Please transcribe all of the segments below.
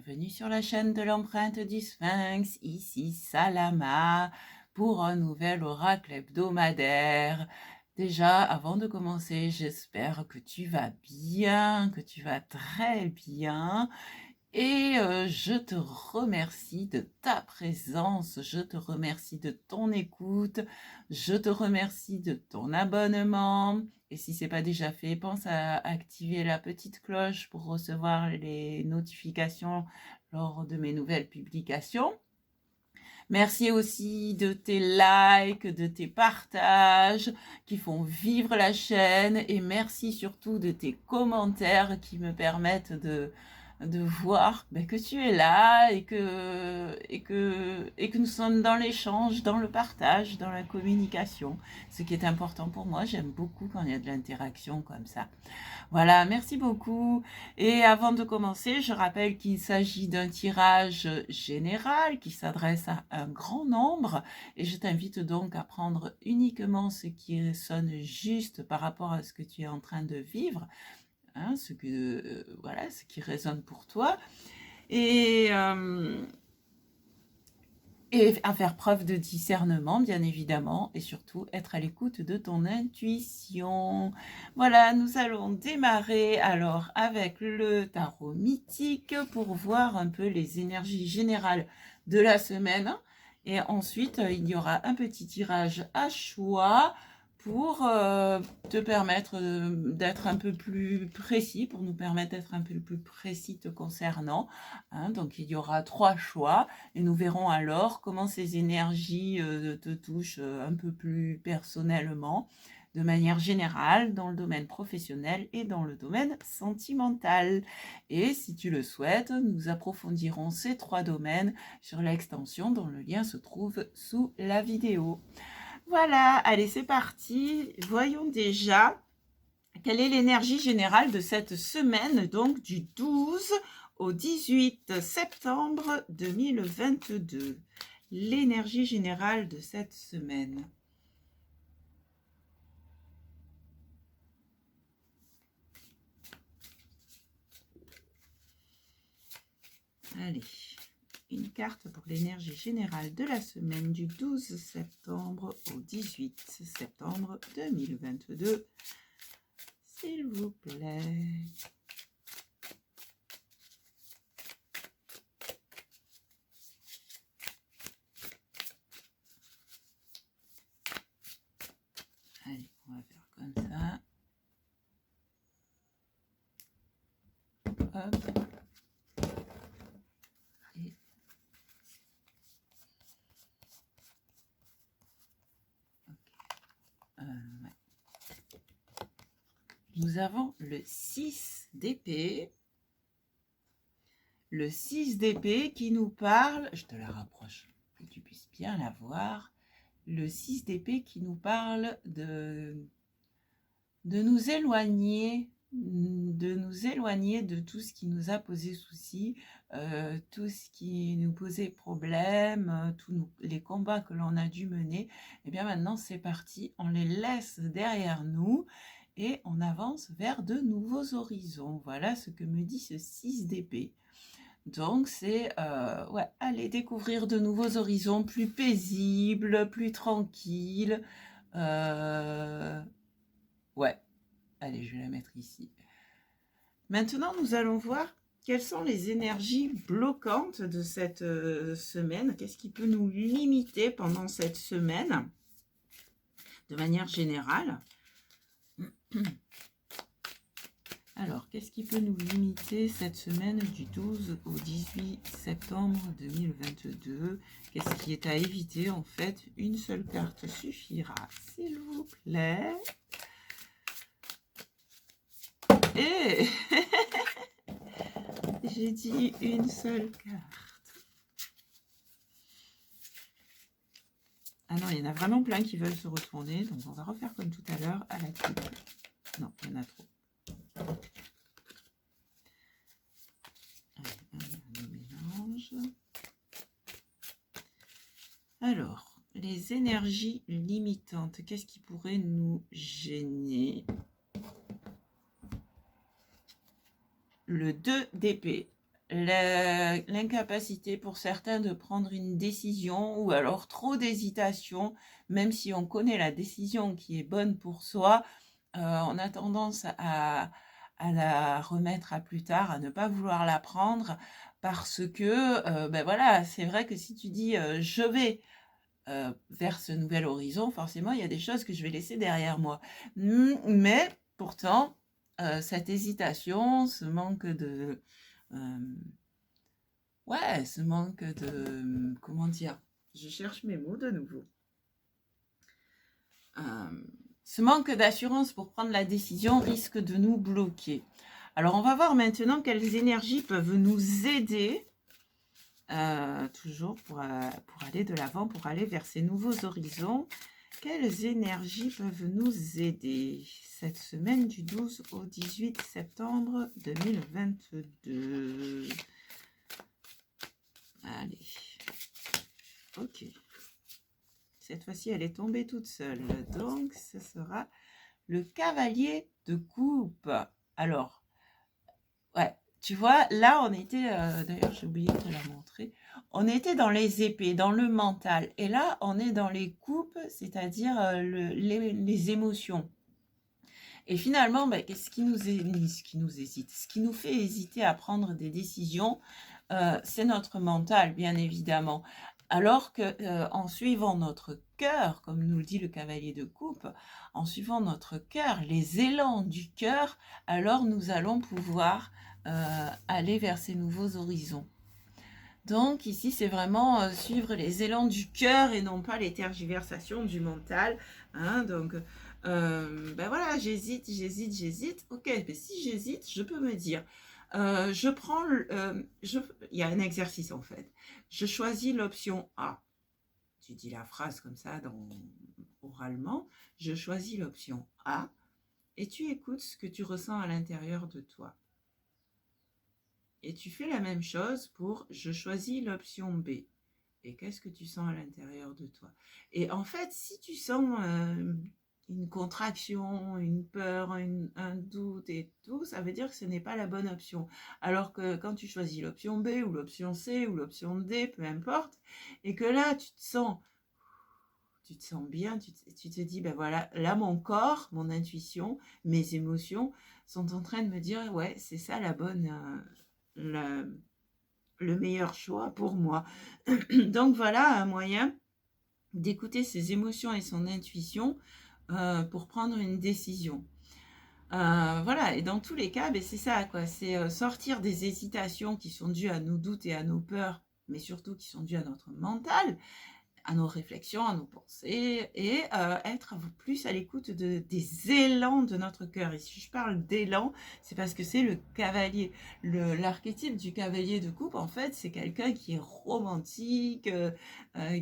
bienvenue sur la chaîne de l'empreinte du Sphinx, ici Salama, pour un nouvel oracle hebdomadaire. Déjà, avant de commencer, j'espère que tu vas bien, que tu vas très bien. Et je te remercie de ta présence, je te remercie de ton écoute, je te remercie de ton abonnement. Et si ce n'est pas déjà fait, pense à activer la petite cloche pour recevoir les notifications lors de mes nouvelles publications. Merci aussi de tes likes, de tes partages qui font vivre la chaîne et merci surtout de tes commentaires qui me permettent de voir que tu es là et que nous sommes dans l'échange, dans le partage, dans la communication. Ce qui est important pour moi, j'aime beaucoup quand il y a de l'interaction comme ça. Voilà, merci beaucoup. Et avant de commencer, je rappelle qu'il s'agit d'un tirage général qui s'adresse à un grand nombre et je t'invite donc à prendre uniquement ce qui sonne juste par rapport à ce que tu es en train de vivre, hein, ce qui résonne pour toi et à faire preuve de discernement, bien évidemment, et surtout être à l'écoute de ton intuition. Voilà, nous allons démarrer alors avec le tarot mythique pour voir un peu les énergies générales de la semaine. Et ensuite, il y aura un petit tirage à choix pour te permettre d'être un peu plus précis, pour nous permettre d'être un peu plus précis te concernant. Hein, donc, il y aura 3 choix et nous verrons alors comment ces énergies te touchent un peu plus personnellement, de manière générale, dans le domaine professionnel et dans le domaine sentimental. Et si tu le souhaites, nous approfondirons ces 3 domaines sur l'extension dont le lien se trouve sous la vidéo. Voilà, allez, c'est parti. Voyons déjà quelle est l'énergie générale de cette semaine, donc du 12 au 18 septembre 2022. L'énergie générale de cette semaine. Allez, une carte pour l'énergie générale de la semaine du 12 septembre au 18 septembre 2022. S'il vous plaît. Allez, on va faire comme ça. Hop. Et ouais. Nous avons le 6 d'épée. Le 6 d'épée qui nous parle, je te la rapproche pour que tu puisses bien la voir. Le 6 d'épée qui nous parle de nous éloigner, de tout ce qui nous a posé souci, tout ce qui nous posait problème, tous les combats que l'on a dû mener. Et bien maintenant c'est parti, on les laisse derrière nous et on avance vers de nouveaux horizons. Voilà ce que me dit ce 6 d'épée. Donc c'est aller découvrir de nouveaux horizons plus paisibles, plus tranquilles. Allez, je vais la mettre ici. Maintenant, nous allons voir quelles sont les énergies bloquantes de cette semaine. Qu'est-ce qui peut nous limiter pendant cette semaine, de manière générale. Alors, qu'est-ce qui peut nous limiter cette semaine du 12 au 18 septembre 2022? Qu'est-ce qui est à éviter? En fait, une seule carte suffira, s'il vous plaît. Et j'ai dit une seule carte. Ah non, il y en a vraiment plein qui veulent se retourner, donc on va refaire comme tout à l'heure à la coupe. Non, il y en a trop. Alors, les énergies limitantes, qu'est-ce qui pourrait nous gêner? Le 2 d'épée. l'incapacité pour certains de prendre une décision ou alors trop d'hésitation, même si on connaît la décision qui est bonne pour soi, on a tendance à la remettre à plus tard, à ne pas vouloir la prendre parce que, ben voilà, c'est vrai que si tu dis je vais vers ce nouvel horizon, forcément, il y a des choses que je vais laisser derrière moi. Mais pourtant, cette hésitation, ce manque de, ouais, ce manque de, comment dire, je cherche mes mots de nouveau. Ce manque d'assurance pour prendre la décision risque de nous bloquer. Alors, on va voir maintenant quelles énergies peuvent nous aider, toujours pour aller de l'avant, pour aller vers ces nouveaux horizons. Quelles énergies peuvent nous aider cette semaine du 12 au 18 septembre 2022? Allez. Ok. Cette fois-ci, elle est tombée toute seule. Donc, ce sera le cavalier de coupe. Alors, ouais, tu vois, là, on était... D'ailleurs, j'ai oublié de te la montrer. On était dans les épées, dans le mental. Et là, on est dans les coupes, c'est-à-dire les émotions. Et finalement, ben, ce qui nous hésite, ce qui nous fait hésiter à prendre des décisions, c'est notre mental, bien évidemment. Alors que en suivant notre cœur, comme nous le dit le cavalier de coupe, en suivant notre cœur, les élans du cœur, alors nous allons pouvoir aller vers ces nouveaux horizons. Donc ici, c'est vraiment suivre les élans du cœur et non pas les tergiversations du mental. Hein, donc, ben voilà, j'hésite. Ok, mais si j'hésite, je peux me dire, je prends, il y a un exercice en fait. Je choisis l'option A. Tu dis la phrase comme ça oralement. Je choisis l'option A et tu écoutes ce que tu ressens à l'intérieur de toi. Et tu fais la même chose pour je choisis l'option B. Et qu'est-ce que tu sens à l'intérieur de toi? Et en fait, si tu sens une contraction, une peur, un doute et tout, ça veut dire que ce n'est pas la bonne option. Alors que quand tu choisis l'option B ou l'option C ou l'option D, peu importe, et que là, tu te sens bien, tu te dis, ben voilà, là, mon corps, mon intuition, mes émotions sont en train de me dire, ouais, c'est ça la bonne... le meilleur choix pour moi. Donc voilà un moyen d'écouter ses émotions et son intuition pour prendre une décision. Voilà, et dans tous les cas, ben, c'est ça, quoi. C'est sortir des hésitations qui sont dues à nos doutes et à nos peurs, mais surtout qui sont dues à notre mental, à nos réflexions, à nos pensées, et être plus à l'écoute des élans de notre cœur. Et si je parle d'élan, c'est parce que c'est le cavalier. L'archétype du cavalier de coupe, en fait, c'est quelqu'un qui est romantique,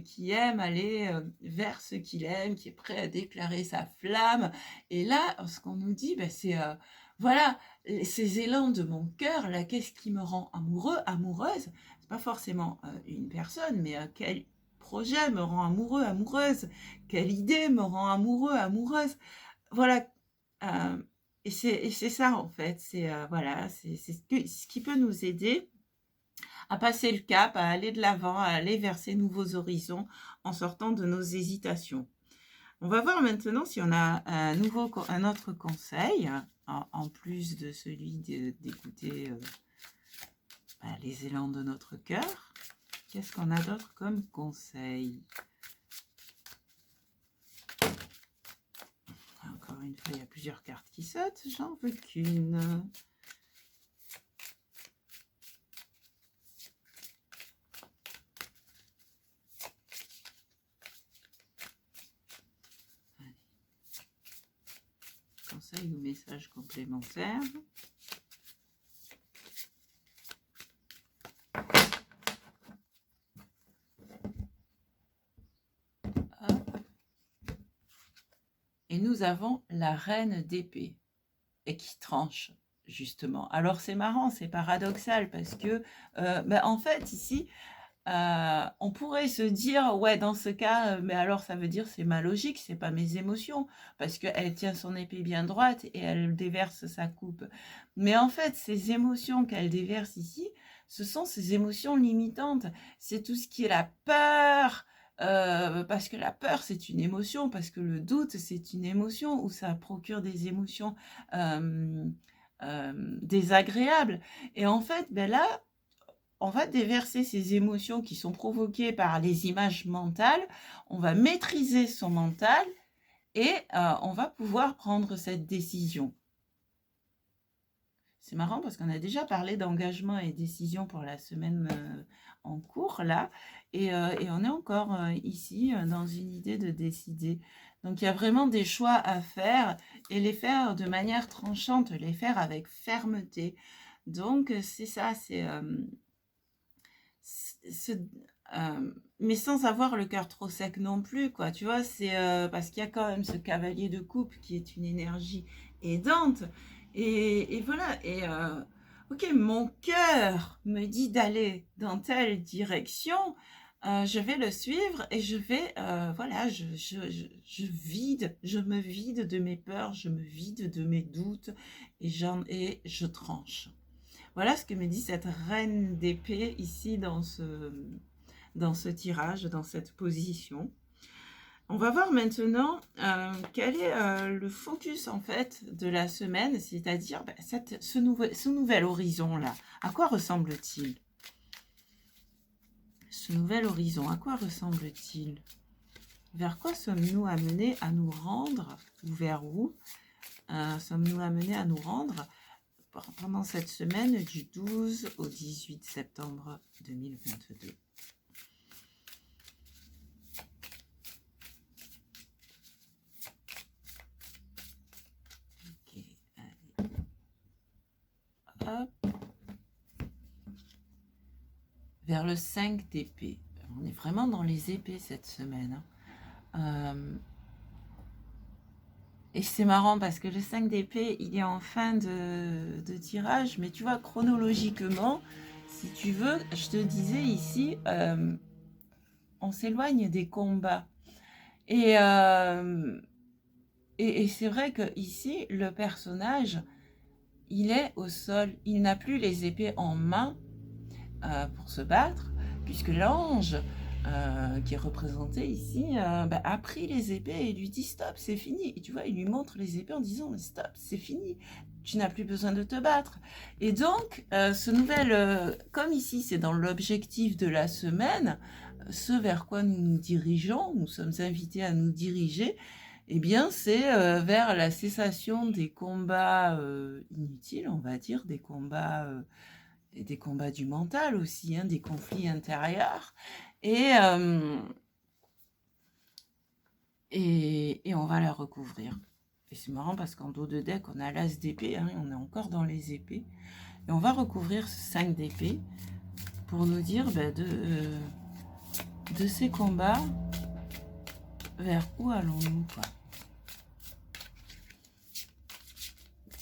qui aime aller vers ce qu'il aime, qui est prêt à déclarer sa flamme. Et là, ce qu'on nous dit, ben, c'est... voilà, ces élans de mon cœur, là, qu'est-ce qui me rend amoureux, amoureuse? C'est pas forcément une personne, mais quel projet me rend amoureux, amoureuse, quelle idée me rend amoureux, amoureuse. Voilà. Et c'est ça, en fait. C'est voilà, c'est ce qui peut nous aider à passer le cap, à aller de l'avant, à aller vers ces nouveaux horizons en sortant de nos hésitations. On va voir maintenant si on a un autre conseil, en plus de celui d'écouter les élans de notre cœur. Qu'est-ce qu'on a d'autre comme conseil? Encore une fois, il y a plusieurs cartes qui sautent. J'en veux qu'une. Conseil ou message complémentaire. Et nous avons la reine d'épée et qui tranche, justement. Alors c'est marrant, c'est paradoxal parce que, en fait, ici, on pourrait se dire, ouais, dans ce cas, mais alors ça veut dire c'est ma logique, c'est pas mes émotions, parce qu'elle tient son épée bien droite et elle déverse sa coupe. Mais en fait, ces émotions qu'elle déverse ici ce sont ces émotions limitantes. C'est tout ce qui est la peur, parce que la peur, c'est une émotion, parce que le doute, c'est une émotion, où ça procure des émotions désagréables. Et en fait, ben là, on va déverser ces émotions qui sont provoquées par les images mentales, on va maîtriser son mental et on va pouvoir prendre cette décision. C'est marrant parce qu'on a déjà parlé d'engagement et décision pour la semaine en cours là, et on est encore ici dans une idée de décider. Donc il y a vraiment des choix à faire et les faire de manière tranchante, les faire avec fermeté. Donc c'est ça, mais sans avoir le cœur trop sec non plus, quoi. Tu vois, c'est parce qu'il y a quand même ce cavalier de coupe qui est une énergie aidante. Et voilà. Et ok, mon cœur me dit d'aller dans telle direction. Je vais le suivre et je vais, voilà, je vide, je me vide de mes peurs, je me vide de mes doutes et je tranche. Voilà ce que me dit cette reine d'épée ici dans ce tirage, dans cette position. On va voir maintenant quel est le focus en fait de la semaine, c'est-à-dire ce nouvel horizon-là. À quoi ressemble-t-il? Ce nouvel horizon, à quoi ressemble-t-il? Vers quoi sommes-nous amenés à nous rendre? Ou vers où sommes-nous amenés à nous rendre pendant cette semaine du 12 au 18 septembre 2022. Ok, allez. Hop. Vers le 5 d'épée. On est vraiment dans les épées cette semaine. Et c'est marrant parce que le 5 d'épée, il est en fin de tirage, mais tu vois, chronologiquement, si tu veux, je te disais ici, on s'éloigne des combats. Et c'est vrai que ici, le personnage, il est au sol, il n'a plus les épées en main pour se battre, puisque l'ange qui est représenté ici a pris les épées et lui dit stop, c'est fini. Et tu vois, il lui montre les épées en disant stop, c'est fini, tu n'as plus besoin de te battre. Et donc, ce nouvel, comme ici c'est dans l'objectif de la semaine, ce vers quoi nous nous dirigeons, nous sommes invités à nous diriger, eh bien c'est vers la cessation des combats inutiles, on va dire, des combats du mental aussi, hein, des conflits intérieurs. Et on va la recouvrir. Et c'est marrant parce qu'en dos de deck, on a l'as d'épée, hein, on est encore dans les épées. Et on va recouvrir ce 5 d'épée pour nous dire de ces combats, vers où allons-nous, quoi.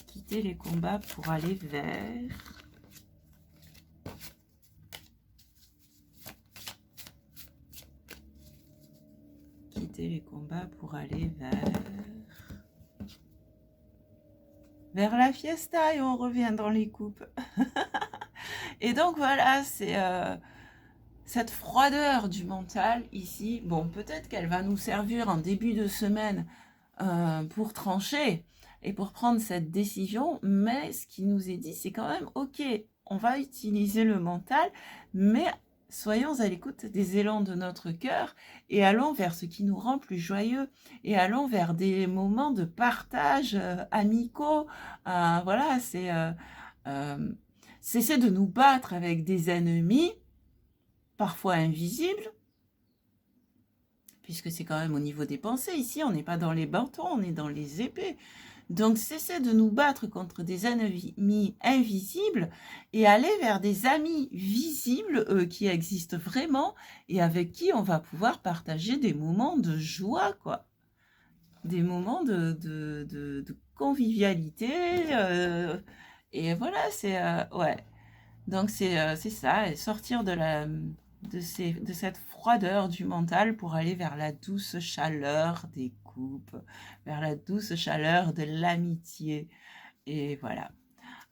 Quitter les combats pour aller vers... Quitter les combats pour aller vers la fiesta, et on revient dans les coupes. Et donc voilà, c'est cette froideur du mental ici. Bon, peut-être qu'elle va nous servir en début de semaine pour trancher et pour prendre cette décision, mais ce qui nous est dit, c'est quand même, ok, on va utiliser le mental, mais soyons à l'écoute des élans de notre cœur et allons vers ce qui nous rend plus joyeux et allons vers des moments de partage amicaux. Voilà, cesser de nous battre avec des ennemis, parfois invisibles, puisque c'est quand même au niveau des pensées. Ici, on n'est pas dans les bâtons, on est dans les épées. Donc, cessez de nous battre contre des ennemis invisibles et aller vers des amis visibles qui existent vraiment et avec qui on va pouvoir partager des moments de joie, quoi. Des moments de convivialité. Et voilà, c'est... ouais. Donc, c'est ça, et sortir de cette froideur du mental pour aller vers la douce chaleur des coupes, vers la douce chaleur de l'amitié. Et voilà.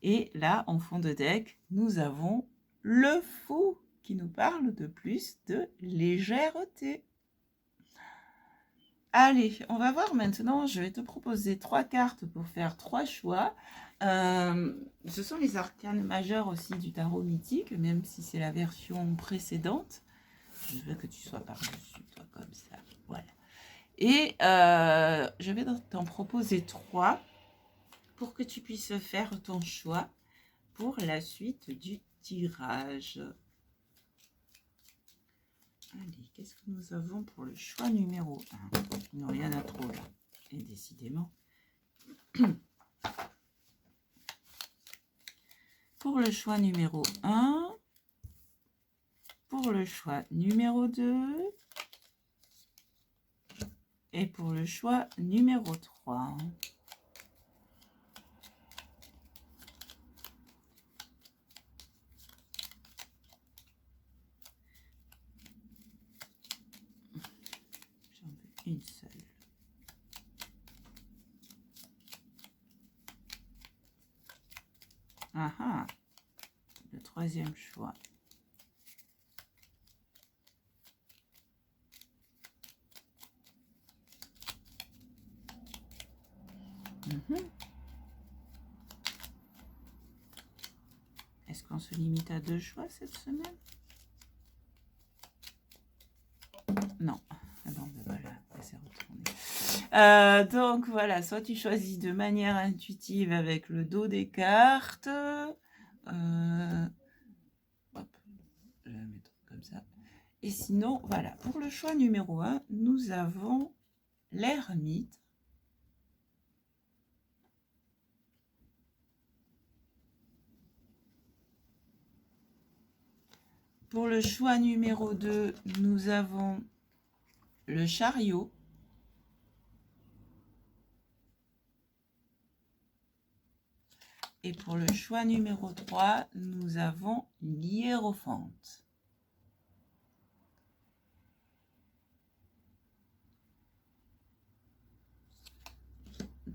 Et là, en fond de deck, nous avons le fou qui nous parle de plus de légèreté. Allez, on va voir maintenant, je vais te proposer 3 cartes pour faire 3 choix. Ce sont les arcanes majeures aussi du tarot mythique, même si c'est la version précédente. Je veux que tu sois par-dessus, toi, comme ça. Voilà. Et je vais t'en proposer 3 pour que tu puisses faire ton choix pour la suite du tirage. Allez, qu'est-ce que nous avons pour le choix numéro 1? Non, il y en a trop là. Et décidément. Pour le choix numéro 1, pour le choix numéro 2 et pour le choix numéro 3. J'en veux une seule. Ah ah, le troisième choix. Est-ce qu'on se limite à 2 choix cette semaine? Non. Ah bon, ben voilà, elle s'est retournée. Donc voilà, soit tu choisis de manière intuitive avec le dos des cartes. Hop, je vais la mettre comme ça. Et sinon, voilà, pour le choix numéro 1, nous avons l'ermite. Pour le choix numéro 2, nous avons le chariot. Et pour le choix numéro 3, nous avons l'hiérophante.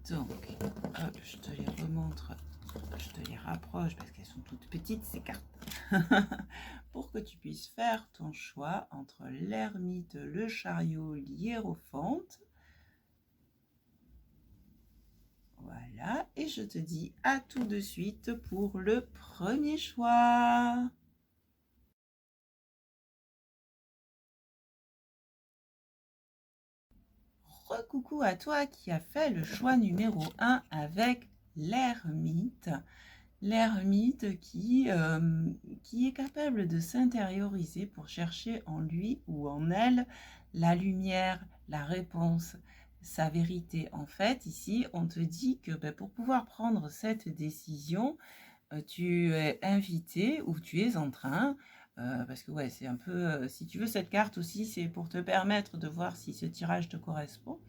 Donc, hop, je te les remontre, je te les rapproche parce qu'elles sont toutes petites ces cartes. Pour que tu puisses faire ton choix entre l'ermite, le chariot, l'hiérophante. Voilà, et je te dis à tout de suite pour le premier choix. Recoucou à toi qui as fait le choix numéro 1 avec l'ermite. L'ermite qui est capable de s'intérioriser pour chercher en lui ou en elle la lumière, la réponse, sa vérité. En fait, ici, on te dit que pour pouvoir prendre cette décision, tu es invité ou tu es en train, parce que ouais, c'est un peu, si tu veux cette carte aussi, c'est pour te permettre de voir si ce tirage te correspond.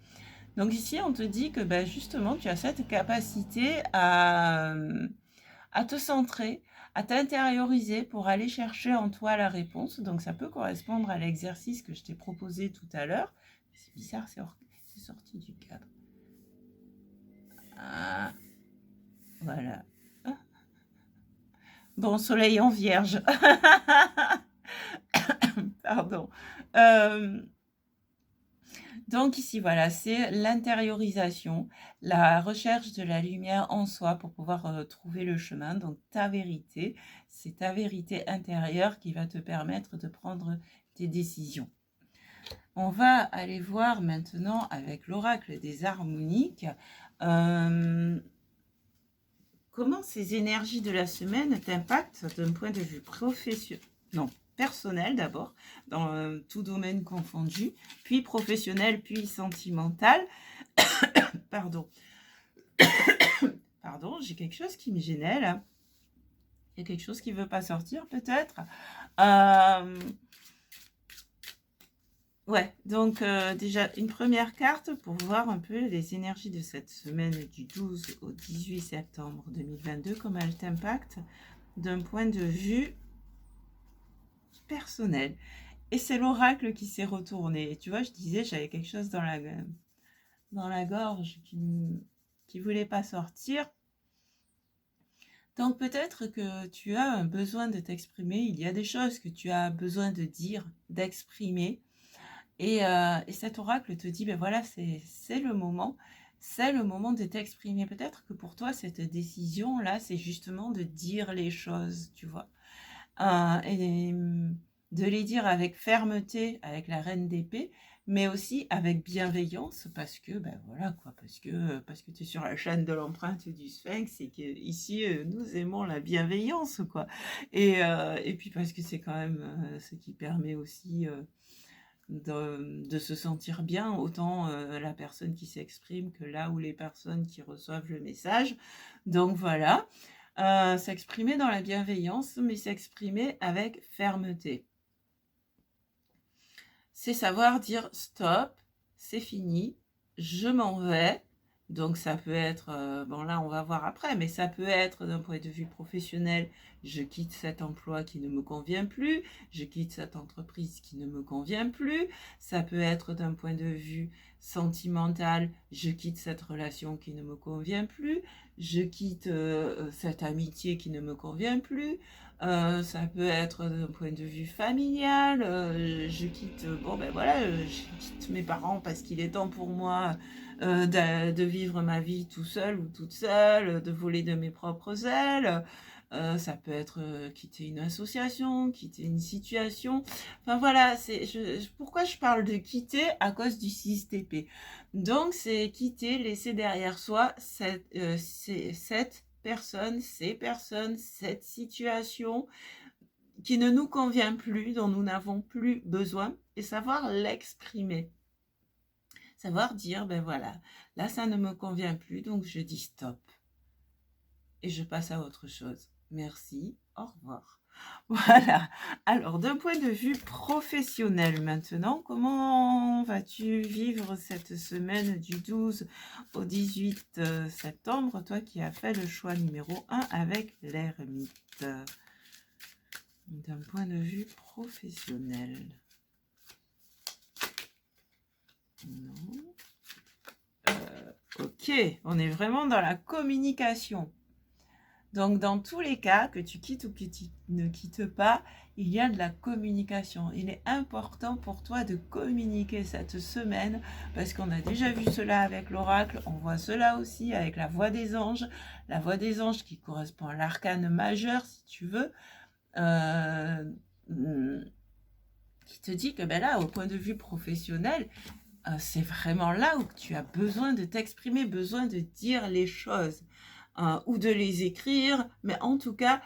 Donc ici, on te dit que justement, tu as cette capacité à te centrer, à t'intérioriser pour aller chercher en toi la réponse. Donc ça peut correspondre à l'exercice que je t'ai proposé tout à l'heure. C'est bizarre, c'est sorti du cadre. Ah, voilà. Bon, soleil en vierge. Pardon. Donc ici, voilà, c'est l'intériorisation, la recherche de la lumière en soi pour pouvoir trouver le chemin. Donc ta vérité, c'est ta vérité intérieure qui va te permettre de prendre tes décisions. On va aller voir maintenant avec l'oracle des harmoniques comment ces énergies de la semaine t'impactent d'un point de vue professionnel. Non, personnel d'abord, dans tout domaine confondu, puis professionnel, puis sentimental. Pardon. Pardon, j'ai quelque chose qui me gênait là. Il y a quelque chose qui ne veut pas sortir peut-être. Ouais, donc déjà une première carte pour voir un peu les énergies de cette semaine du 12 au 18 septembre 2022, comment elles t'impactent d'un point de vue personnel. Et c'est l'oracle qui s'est retourné. Et tu vois, je disais, j'avais quelque chose dans la gorge qui voulait pas sortir. Donc peut-être que tu as un besoin de t'exprimer, il y a des choses que tu as besoin de dire, d'exprimer. Et cet oracle te dit, ben voilà, c'est le moment de t'exprimer. Peut-être que pour toi, cette décision-là, c'est justement de dire les choses, tu vois. De les dire avec fermeté, avec la reine d'épée, mais aussi avec bienveillance, parce que, ben voilà quoi, parce que tu es sur la chaîne de l'empreinte du sphinx et qu'ici, nous aimons la bienveillance, quoi. Et puis parce que c'est quand même ce qui permet aussi de se sentir bien, autant la personne qui s'exprime que là où les personnes qui reçoivent le message. Donc voilà, s'exprimer dans la bienveillance, mais s'exprimer avec fermeté. C'est savoir dire stop, c'est fini, je m'en vais. Donc ça peut être, bon là on va voir après, mais ça peut être d'un point de vue professionnel, je quitte cet emploi qui ne me convient plus, je quitte cette entreprise qui ne me convient plus. Ça peut être d'un point de vue sentimental, je quitte cette relation qui ne me convient plus, je quitte cette amitié qui ne me convient plus. Ça peut être d'un point de vue familial, je quitte, bon ben voilà, je quitte mes parents parce qu'il est temps pour moi de vivre ma vie tout seul ou toute seule, de voler de mes propres ailes. Ça peut être quitter une association, quitter une situation. Enfin voilà, pourquoi je parle de quitter à cause du 6 TP. Donc c'est quitter, laisser derrière soi cette personne, ces personnes, cette situation qui ne nous convient plus, dont nous n'avons plus besoin, et savoir l'exprimer. Savoir dire, ben voilà, là ça ne me convient plus, donc je dis stop. Et je passe à autre chose. Merci, au revoir. Voilà. Alors, d'un point de vue professionnel maintenant, comment vas-tu vivre cette semaine du 12 au 18 septembre, toi qui as fait le choix numéro 1 avec l'ermite? D'un point de vue professionnel. Non. Ok, on est vraiment dans la communication. Donc, dans tous les cas, que tu quittes ou que tu ne quittes pas, il y a de la communication. Il est important pour toi de communiquer cette semaine parce qu'on a déjà vu cela avec l'oracle. On voit cela aussi avec la voix des anges. La voix des anges qui correspond à l'arcane majeur, si tu veux, qui te dit que ben là, au point de vue professionnel, c'est vraiment là où tu as besoin de t'exprimer, besoin de dire les choses. Ou de les écrire, mais en tout cas,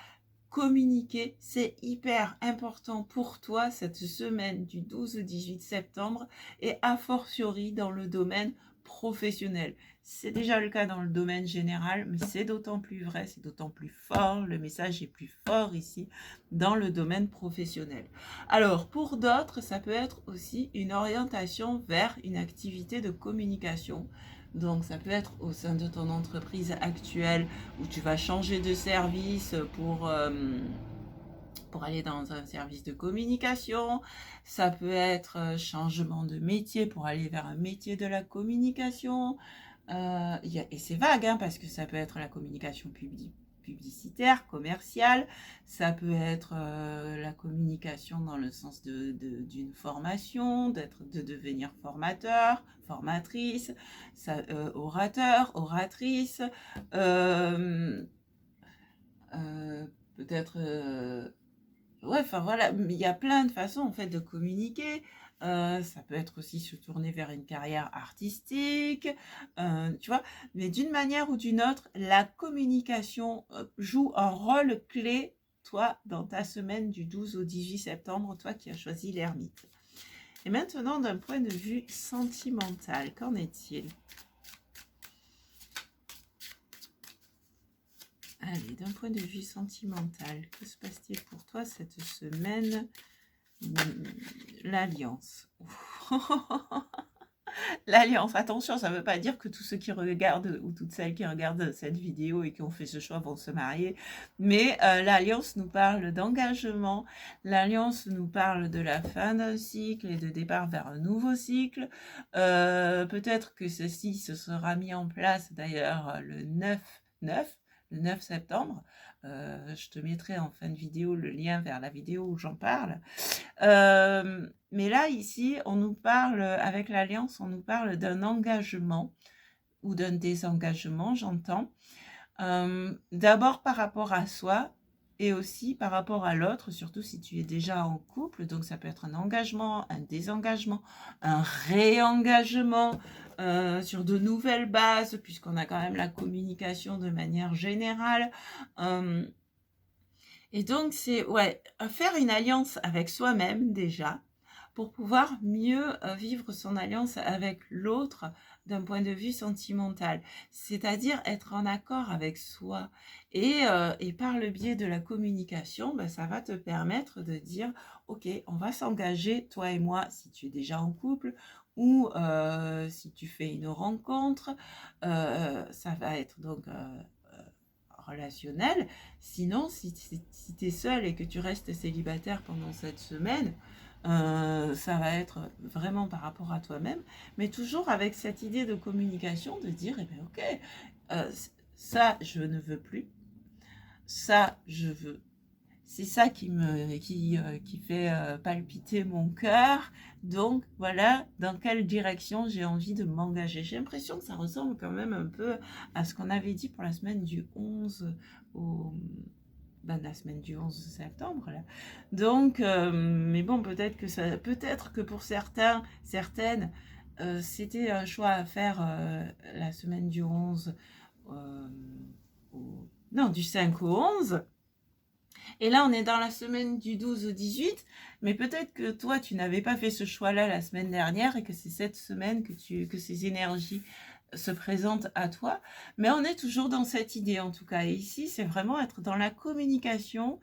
communiquer, c'est hyper important pour toi cette semaine du 12 au 18 septembre et a fortiori dans le domaine professionnel. C'est déjà le cas dans le domaine général, mais c'est d'autant plus vrai, c'est d'autant plus fort, le message est plus fort ici dans le domaine professionnel. Alors, pour d'autres, ça peut être aussi une orientation vers une activité de communication. Donc, ça peut être au sein de ton entreprise actuelle où tu vas changer de service pour aller dans un service de communication. Ça peut être changement de métier pour aller vers un métier de la communication. Et c'est vague, hein, parce que ça peut être la communication publicitaire, commerciale, ça peut être la communication dans le sens d'une formation, de devenir formateur, formatrice, orateur, oratrice, peut-être ouais, enfin voilà, il y a plein de façons en fait de communiquer. Ça peut être aussi se tourner vers une carrière artistique, tu vois. Mais d'une manière ou d'une autre, la communication joue un rôle clé, toi, dans ta semaine du 12 au 18 septembre, toi qui as choisi l'ermite. Et maintenant, d'un point de vue sentimental, qu'en est-il? Allez, d'un point de vue sentimental, que se passe-t-il pour toi cette semaine? L'alliance. L'alliance, attention, ça ne veut pas dire que tous ceux qui regardent ou toutes celles qui regardent cette vidéo et qui ont fait ce choix vont se marier, mais l'alliance nous parle d'engagement, l'alliance nous parle de la fin d'un cycle et de départ vers un nouveau cycle. Peut-être que ceci se sera mis en place d'ailleurs le 9 septembre, Je te mettrai en fin de vidéo le lien vers la vidéo où j'en parle. Mais là, ici, on nous parle, avec l'Alliance, on nous parle d'un engagement ou d'un désengagement, j'entends. D'abord par rapport à soi et aussi par rapport à l'autre, surtout si tu es déjà en couple. Donc ça peut être un engagement, un désengagement, un réengagement sur de nouvelles bases, puisqu'on a quand même la communication de manière générale. Et donc c'est faire une alliance avec soi-même déjà, pour pouvoir mieux vivre son alliance avec l'autre d'un point de vue sentimental. C'est-à-dire être en accord avec soi. Et par le biais de la communication, ça va te permettre de dire, ok, on va s'engager, toi et moi, si tu es déjà en couple, ou si tu fais une rencontre, ça va être donc relationnel. Sinon, si tu es seul et que tu restes célibataire pendant cette semaine, ça va être vraiment par rapport à toi-même, mais toujours avec cette idée de communication, de dire, eh bien, ok, ça, je ne veux plus, ça, je veux. C'est ça qui fait palpiter mon cœur. Donc, voilà dans quelle direction j'ai envie de m'engager. J'ai l'impression que ça ressemble quand même un peu à ce qu'on avait dit pour la semaine du 11 au... la semaine du 11 septembre là. Donc mais bon, peut-être que pour certaines c'était un choix à faire la semaine du 11 non, du 5 au 11. Et là, on est dans la semaine du 12 au 18, mais peut-être que toi, tu n'avais pas fait ce choix-là la semaine dernière et que c'est cette semaine que ces énergies se présentent à toi. Mais on est toujours dans cette idée, en tout cas. Et ici, c'est vraiment être dans la communication,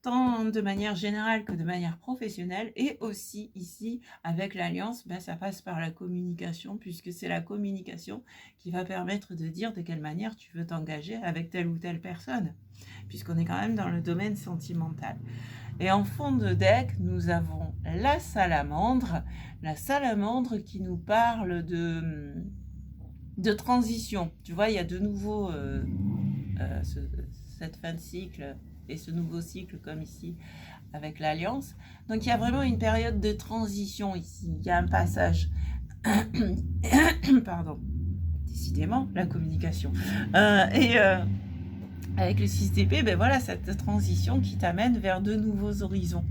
tant de manière générale que de manière professionnelle. Et aussi, ici, avec l'Alliance, ça passe par la communication, puisque c'est la communication qui va permettre de dire de quelle manière tu veux t'engager avec telle ou telle personne, puisqu'on est quand même dans le domaine sentimental. Et en fond de deck, nous avons la salamandre qui nous parle de transition. Tu vois, il y a de nouveau cette fin de cycle et ce nouveau cycle comme ici avec l'Alliance. Donc il y a vraiment une période de transition ici. Il y a un passage. Pardon. Décidément, la communication. Avec le 6DP, voilà cette transition qui t'amène vers de nouveaux horizons.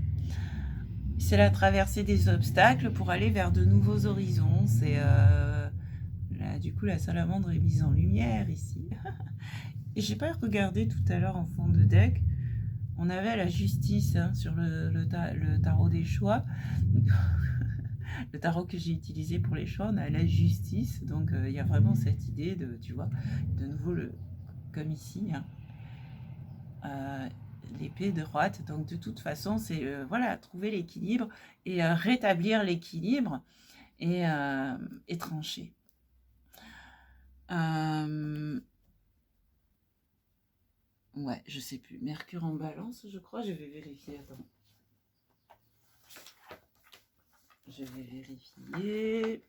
C'est la traversée des obstacles pour aller vers de nouveaux horizons. C'est là, du coup, la salamandre est mise en lumière ici. Et j'ai pas regardé tout à l'heure en fond de deck. On avait la justice sur le tarot des choix. Le tarot que j'ai utilisé pour les choix, on a la justice. Donc il y a vraiment cette idée de, tu vois, de nouveau comme ici. L'épée droite. Donc de toute façon, c'est trouver l'équilibre et rétablir l'équilibre et trancher. Ouais, je sais plus. Mercure en balance, je crois. Je vais vérifier. Attends. Je vais vérifier.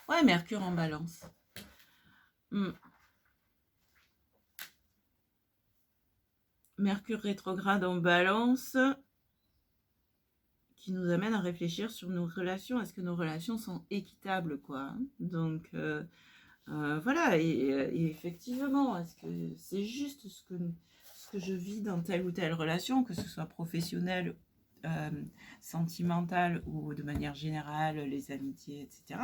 Ouais, Mercure en balance. Mercure rétrograde en balance qui nous amène à réfléchir sur nos relations. Est-ce que nos relations sont équitables, quoi? Donc, voilà. Et effectivement, est-ce que c'est juste ce que je vis dans telle ou telle relation, que ce soit professionnelle, sentimentale ou de manière générale, les amitiés, etc.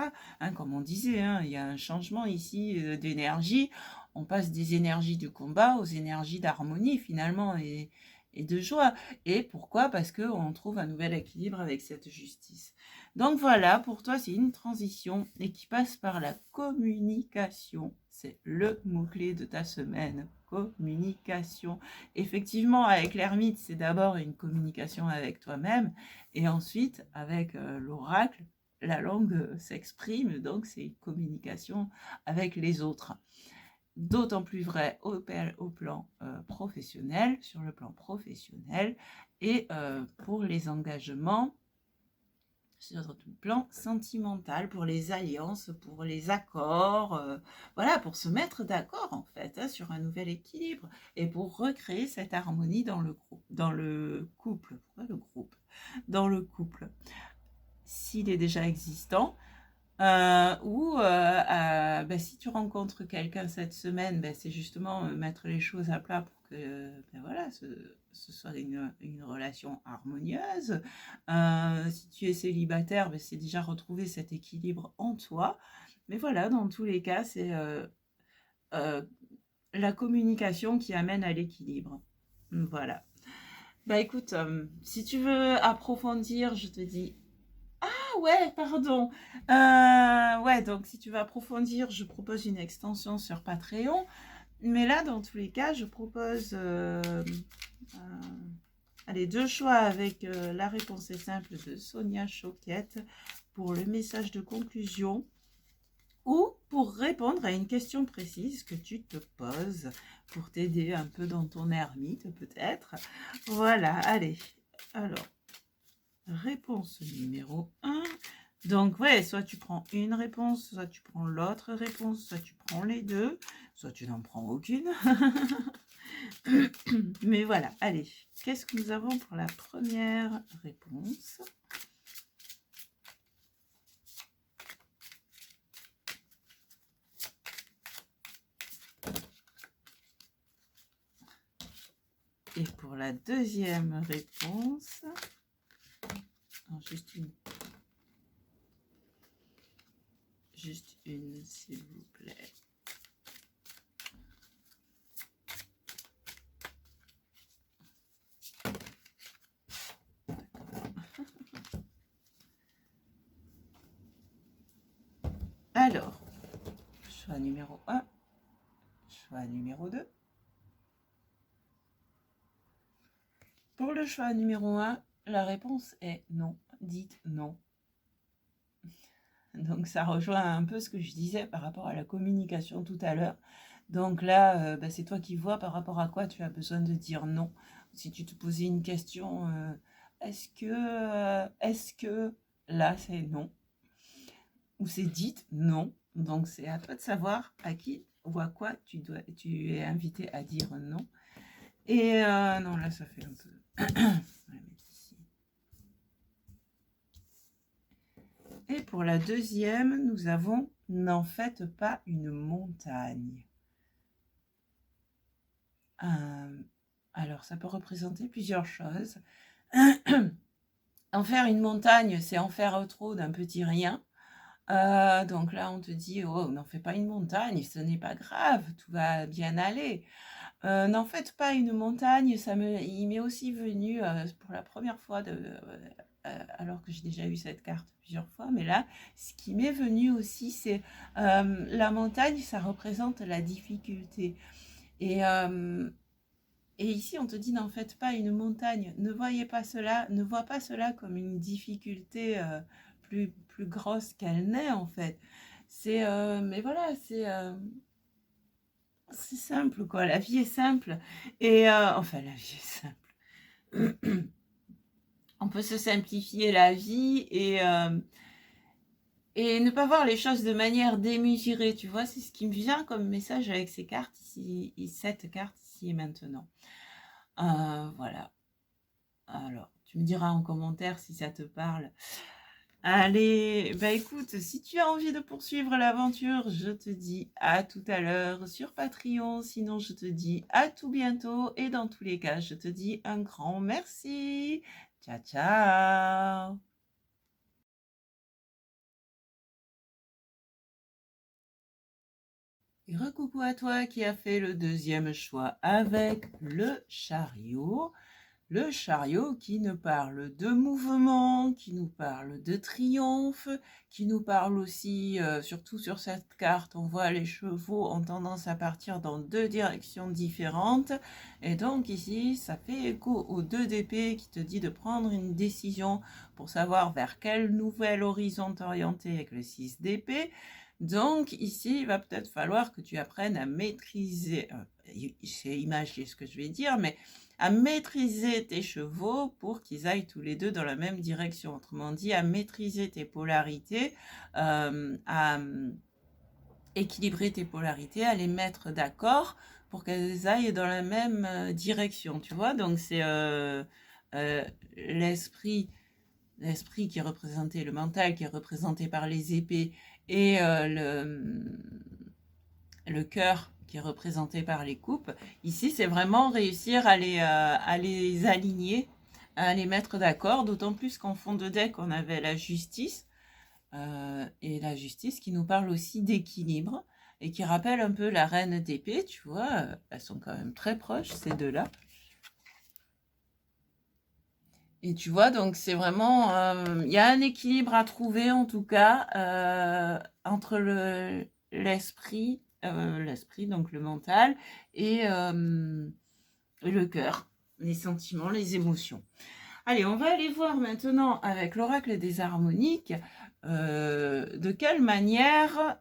Comme on disait, il y a un changement ici d'énergie. On passe des énergies de combat aux énergies d'harmonie finalement et de joie. Et pourquoi? Parce qu'on trouve un nouvel équilibre avec cette justice. Donc voilà, pour toi, c'est une transition et qui passe par la communication. C'est le mot-clé de ta semaine. Communication. Effectivement, avec l'ermite, c'est d'abord une communication avec toi-même et ensuite, avec l'oracle, la langue s'exprime, donc c'est une communication avec les autres. D'autant plus vrai au plan professionnel, sur le plan professionnel et pour les engagements sur le plan sentimental, pour les alliances, pour les accords, voilà, pour se mettre d'accord en fait, hein, sur un nouvel équilibre et pour recréer cette harmonie dans le groupe, dans le couple. Pourquoi le groupe? Dans le couple, s'il est déjà existant. Ou bah, si tu rencontres quelqu'un cette semaine, bah, c'est justement mettre les choses à plat pour que voilà, ce soit une relation harmonieuse. Si tu es célibataire, bah, c'est déjà retrouver cet équilibre en toi. Mais voilà, dans tous les cas, c'est la communication qui amène à l'équilibre. Voilà. Bah écoute, si tu veux approfondir, je te dis ah ouais, pardon. Ouais, donc si tu veux approfondir, je propose une extension sur Patreon. Mais là, dans tous les cas, je propose allez, 2 choix avec la réponse est simple de Sonia Choquette pour le message de conclusion ou pour répondre à une question précise que tu te poses pour t'aider un peu dans ton ermite peut-être. Voilà, allez. Alors, réponse numéro 1. Donc, ouais, soit tu prends une réponse, soit tu prends l'autre réponse, soit tu prends les deux, soit tu n'en prends aucune. Mais voilà, allez, qu'est-ce que nous avons pour la première réponse? Et pour la deuxième réponse, non, juste une, s'il vous plaît. Alors, choix numéro 1, choix numéro 2. Pour le choix numéro 1, la réponse est non. Dites non. Donc ça rejoint un peu ce que je disais par rapport à la communication tout à l'heure. Donc là, bah, c'est toi qui vois par rapport à quoi tu as besoin de dire non. Si tu te posais une question, est-ce que là c'est non? Ou c'est dites non. Donc c'est à toi de savoir à qui ou à quoi tu es invité à dire non. Et non, là ça fait un peu... Et pour la deuxième, nous avons « N'en faites pas une montagne ». Alors, ça peut représenter plusieurs choses. En faire une montagne, c'est en faire trop d'un petit rien. Donc là, on te dit « Oh, n'en fais pas une montagne, ce n'est pas grave, tout va bien aller ». N'en faites pas une montagne, il m'est aussi venu pour la première fois, alors que j'ai déjà eu cette carte plusieurs fois, mais là, ce qui m'est venu aussi, c'est la montagne, ça représente la difficulté. Et ici, on te dit, n'en faites pas une montagne, ne voyez pas cela, ne vois pas cela comme une difficulté plus grosse qu'elle n'est, en fait. Mais voilà, c'est simple, quoi. La vie est simple. Et enfin, la vie est simple. On peut se simplifier la vie et ne pas voir les choses de manière démesurée, tu vois. C'est ce qui me vient comme message avec ces cartes ici, cette carte ici et maintenant. Voilà. Alors, tu me diras en commentaire si ça te parle. Allez, bah écoute, si tu as envie de poursuivre l'aventure, je te dis à tout à l'heure sur Patreon. Sinon, je te dis à tout bientôt. Et dans tous les cas, je te dis un grand merci. Ciao, ciao. Et recoucou à toi qui as fait le deuxième choix avec le chariot. Le chariot qui nous parle de mouvement, qui nous parle de triomphe, qui nous parle aussi, surtout sur cette carte, on voit les chevaux ont tendance à partir dans deux directions différentes. Et donc ici, ça fait écho aux 2 d'épée qui te dit de prendre une décision pour savoir vers quel nouvel horizon t'orienter avec le 6 d'épée. Donc ici, il va peut-être falloir que tu apprennes à maîtriser, c'est imagé ce que je vais dire, mais à maîtriser tes chevaux pour qu'ils aillent tous les deux dans la même direction. Autrement dit, à maîtriser tes polarités, à équilibrer tes polarités, à les mettre d'accord pour qu'elles aillent dans la même direction, tu vois. Donc c'est l'esprit qui est représenté, le mental qui est représenté par les épées, et le cœur qui est représenté par les coupes. Ici, c'est vraiment réussir à les aligner, à les mettre d'accord, d'autant plus qu'en fond de deck, on avait la justice, et la justice qui nous parle aussi d'équilibre, et qui rappelle un peu la reine d'épée, tu vois, elles sont quand même très proches, ces deux-là. Et tu vois, donc c'est vraiment, il y a un équilibre à trouver en tout cas entre l'esprit, donc le mental, et le cœur, les sentiments, les émotions. Allez, on va aller voir maintenant avec l'oracle des harmoniques de quelle manière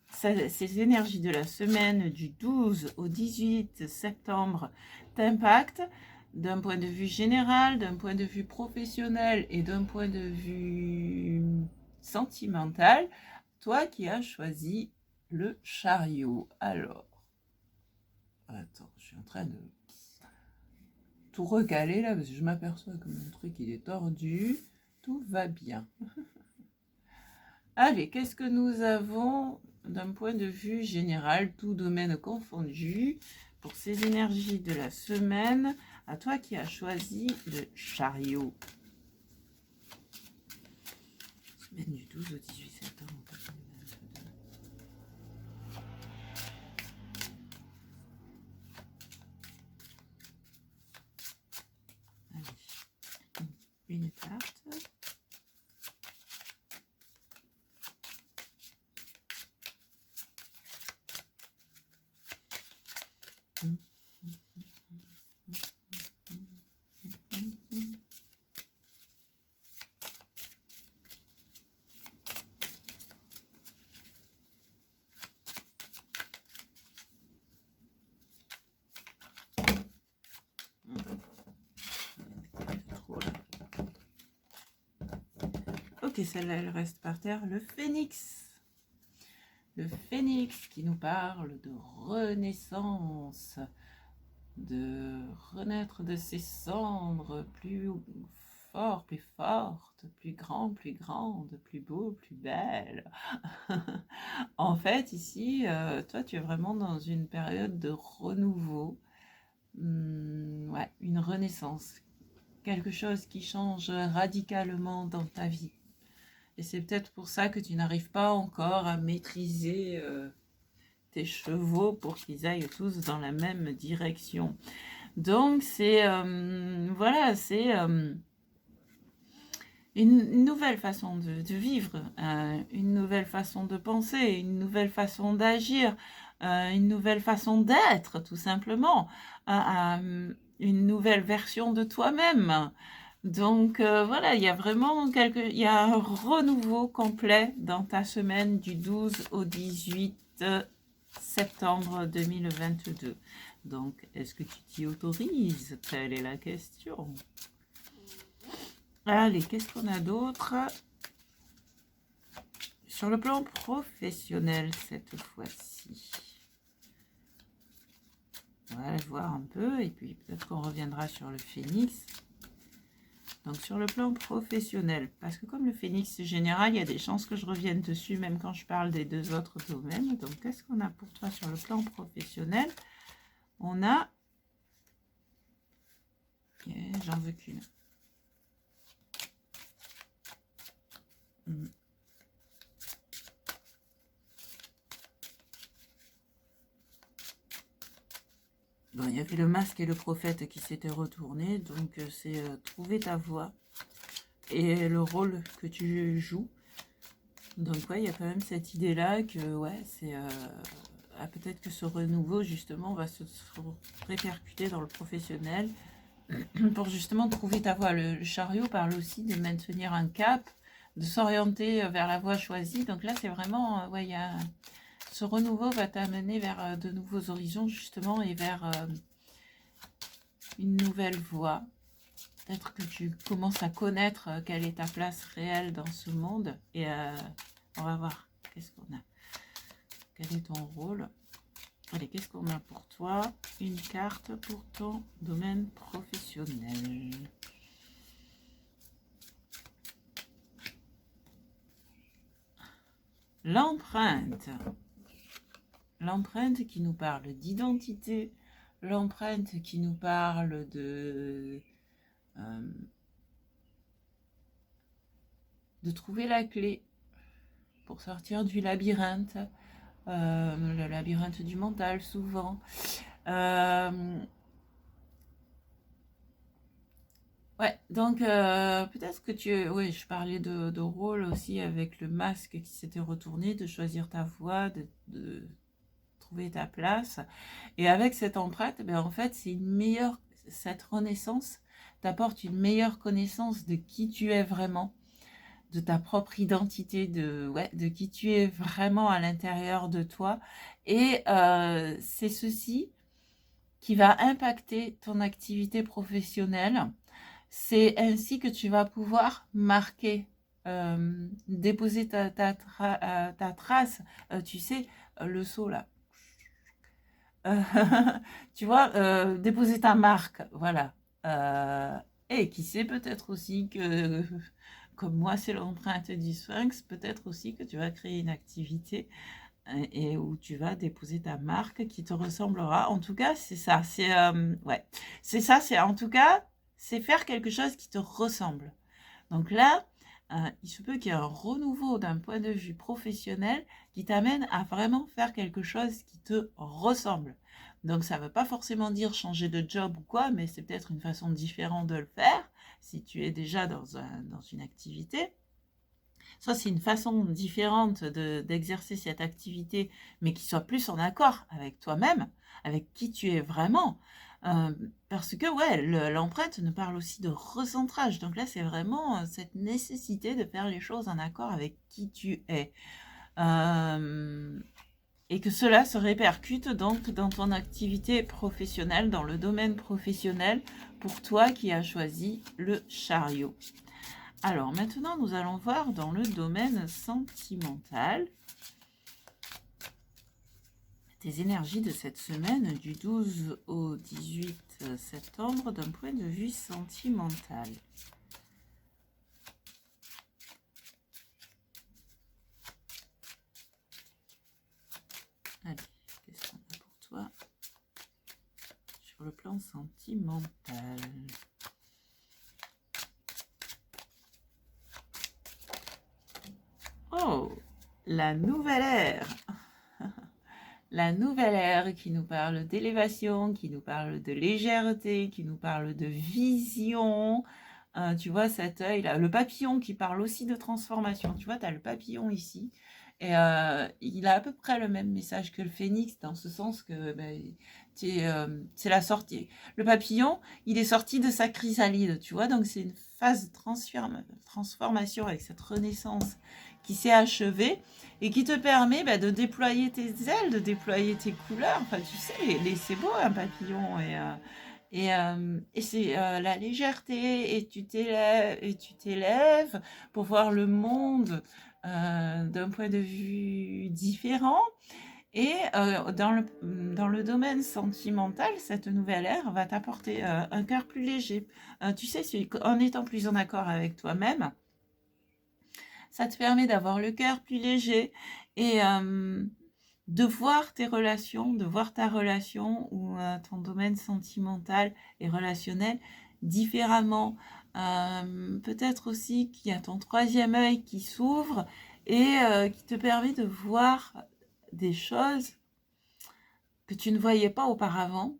ces énergies de la semaine du 12 au 18 septembre t'impactent d'un point de vue général, d'un point de vue professionnel et d'un point de vue sentimental, toi qui as choisi le chariot. Alors, attends, je suis en train de tout recaler là parce que je m'aperçois que mon truc il est tordu. Tout va bien. Allez, qu'est-ce que nous avons d'un point de vue général, tout domaine confondu, pour ces énergies de la semaine, à toi qui as choisi le chariot. Semaine du 12 au 18 septembre. Allez, une carte. Ok, celle-là, elle reste par terre. Le phénix. Le phénix qui nous parle de renaissance, de renaître de ses cendres, plus fort, plus forte, plus grand, plus grande, plus beau, plus belle. En fait, ici, toi, tu es vraiment dans une période de renouveau, ouais, une renaissance, quelque chose qui change radicalement dans ta vie. Et c'est peut-être pour ça que tu n'arrives pas encore à maîtriser tes chevaux pour qu'ils aillent tous dans la même direction. Donc, c'est voilà, c'est une nouvelle façon de vivre, une nouvelle façon de penser, une nouvelle façon d'agir, une nouvelle façon d'être, tout simplement, une nouvelle version de toi-même. Donc voilà, il y a vraiment il y a un renouveau complet dans ta semaine du 12 au 18 septembre 2022. Donc, est-ce que tu t'y autorises? Telle est la question. Allez, qu'est-ce qu'on a d'autre? Sur le plan professionnel cette fois-ci. On va voir un peu et puis peut-être qu'on reviendra sur le phénix. Donc sur le plan professionnel, parce que comme le phénix c'est général, il y a des chances que je revienne dessus même quand je parle des deux autres domaines. Donc qu'est-ce qu'on a pour toi sur le plan professionnel? On a... Okay, j'en veux qu'une. Bon, il y avait le masque et le prophète qui s'étaient retournés, donc c'est trouver ta voie et le rôle que tu joues. Donc ouais, il y a quand même cette idée-là que ouais, c'est peut-être que ce renouveau justement va se répercuter dans le professionnel pour justement trouver ta voie. Le chariot parle aussi de maintenir un cap, de s'orienter vers la voie choisie. Donc là, c'est vraiment, ouais, il y a... Ce renouveau va t'amener vers de nouveaux horizons justement et vers une nouvelle voie. Peut-être que tu commences à connaître quelle est ta place réelle dans ce monde. Et on va voir qu'est-ce qu'on a. Quel est ton rôle? Allez, qu'est-ce qu'on a pour toi? Une carte pour ton domaine professionnel. L'empreinte. L'empreinte qui nous parle d'identité. L'empreinte qui nous parle de trouver la clé pour sortir du labyrinthe. Le labyrinthe du mental, souvent. Ouais, donc peut-être que tu... Oui, je parlais de rôle aussi avec le masque qui s'était retourné, de choisir ta voie, de trouver ta place. Et avec cette empreinte, ben, en fait, c'est une meilleure... Cette renaissance t'apporte une meilleure connaissance de qui tu es vraiment, de ta propre identité, de qui tu es vraiment à l'intérieur de toi. Et c'est ceci qui va impacter ton activité professionnelle. C'est ainsi que tu vas pouvoir marquer, déposer ta trace, tu sais, le seau là. Tu vois, déposer ta marque, voilà. Et qui sait, peut-être aussi que, comme moi, c'est l'empreinte du Sphinx, peut-être aussi que tu vas créer une activité et où tu vas déposer ta marque qui te ressemblera. En tout cas, c'est ça. C'est ouais, c'est ça. C'est en tout cas, c'est faire quelque chose qui te ressemble. Donc là, il se peut qu'il y ait un renouveau d'un point de vue professionnel qui t'amène à vraiment faire quelque chose qui te ressemble. Donc ça ne veut pas forcément dire changer de job ou quoi, mais c'est peut-être une façon différente de le faire si tu es déjà dans une activité. Soit c'est une façon différente d'exercer cette activité, mais qui soit plus en accord avec toi-même, avec qui tu es vraiment. Parce que, ouais, l'empreinte nous parle aussi de recentrage. Donc là, c'est vraiment cette nécessité de faire les choses en accord avec qui tu es. Et que cela se répercute donc dans ton activité professionnelle, dans le domaine professionnel, pour toi qui as choisi le chariot. Alors maintenant, nous allons voir dans le domaine sentimental tes énergies de cette semaine du 12 au 18 septembre d'un point de vue sentimental. Allez, qu'est-ce qu'on a pour toi sur le plan sentimental? Oh, la nouvelle ère. La nouvelle ère qui nous parle d'élévation, qui nous parle de légèreté, qui nous parle de vision. Tu vois cet œil-là, le papillon qui parle aussi de transformation. Tu vois, tu as le papillon ici. Et il a à peu près le même message que le phénix, dans ce sens que c'est la sortie. Le papillon, il est sorti de sa chrysalide, tu vois, donc c'est une phase de transformation avec cette renaissance qui s'est achevée et qui te permet de déployer tes ailes, de déployer tes couleurs. Enfin, tu sais, c'est beau un papillon et c'est la légèreté et tu t'élèves pour voir le monde d'un point de vue différent. Et dans le domaine sentimental, cette nouvelle ère va t'apporter un cœur plus léger. Tu sais, en étant plus en accord avec toi-même, ça te permet d'avoir le cœur plus léger et de voir tes relations, de voir ta relation ou ton domaine sentimental et relationnel différemment. Peut-être aussi qu'il y a ton troisième œil qui s'ouvre et qui te permet de voir des choses que tu ne voyais pas auparavant,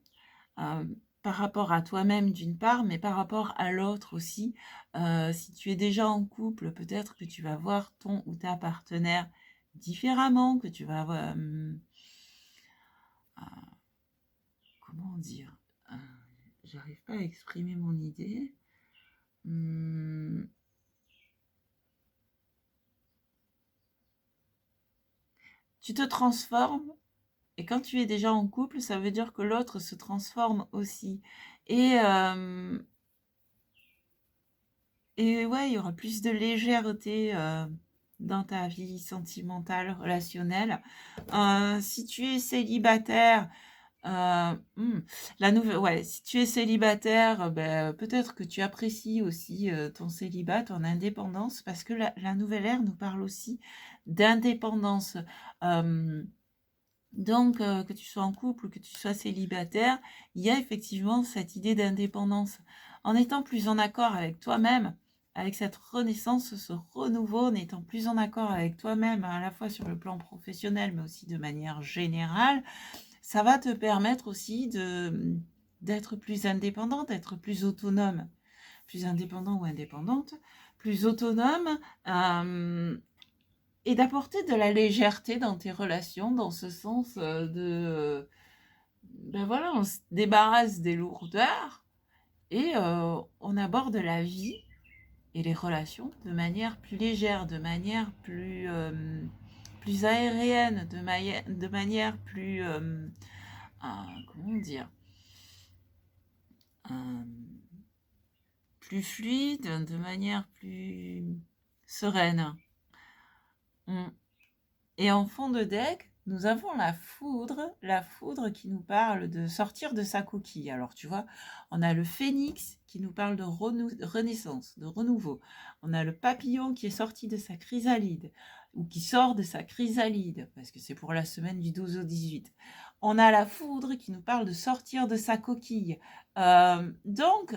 par rapport à toi-même d'une part, mais par rapport à l'autre aussi. Si tu es déjà en couple, peut-être que tu vas voir ton ou ta partenaire différemment, que tu vas avoir... comment dire, j'arrive pas à exprimer mon idée. Tu te transformes et quand tu es déjà en couple, ça veut dire que l'autre se transforme aussi. Et, et ouais, il y aura plus de légèreté dans ta vie sentimentale, relationnelle. Si tu es célibataire, la nouvelle, ouais, si tu es célibataire, ben, peut-être que tu apprécies aussi ton célibat, ton indépendance, parce que la nouvelle ère nous parle aussi d'indépendance. Donc, que tu sois en couple ou que tu sois célibataire, il y a effectivement cette idée d'indépendance. En étant plus en accord avec toi-même, avec cette renaissance, ce renouveau, en étant plus en accord avec toi-même, à la fois sur le plan professionnel, mais aussi de manière générale, ça va te permettre aussi d'être plus indépendant, d'être plus autonome, plus indépendant ou indépendante, plus autonome, et d'apporter de la légèreté dans tes relations, dans ce sens ben voilà, on se débarrasse des lourdeurs et on aborde la vie et les relations de manière plus légère, de manière plus aérienne, de manière plus, comment dire, euh, plus fluide, de manière plus sereine. Et en fond de deck, nous avons la foudre qui nous parle de sortir de sa coquille. Alors tu vois, on a le phénix qui nous parle de renaissance, de renouveau. On a le papillon qui est sorti de sa chrysalide, ou qui sort de sa chrysalide, parce que c'est pour la semaine du 12 au 18. On a la foudre qui nous parle de sortir de sa coquille. Donc,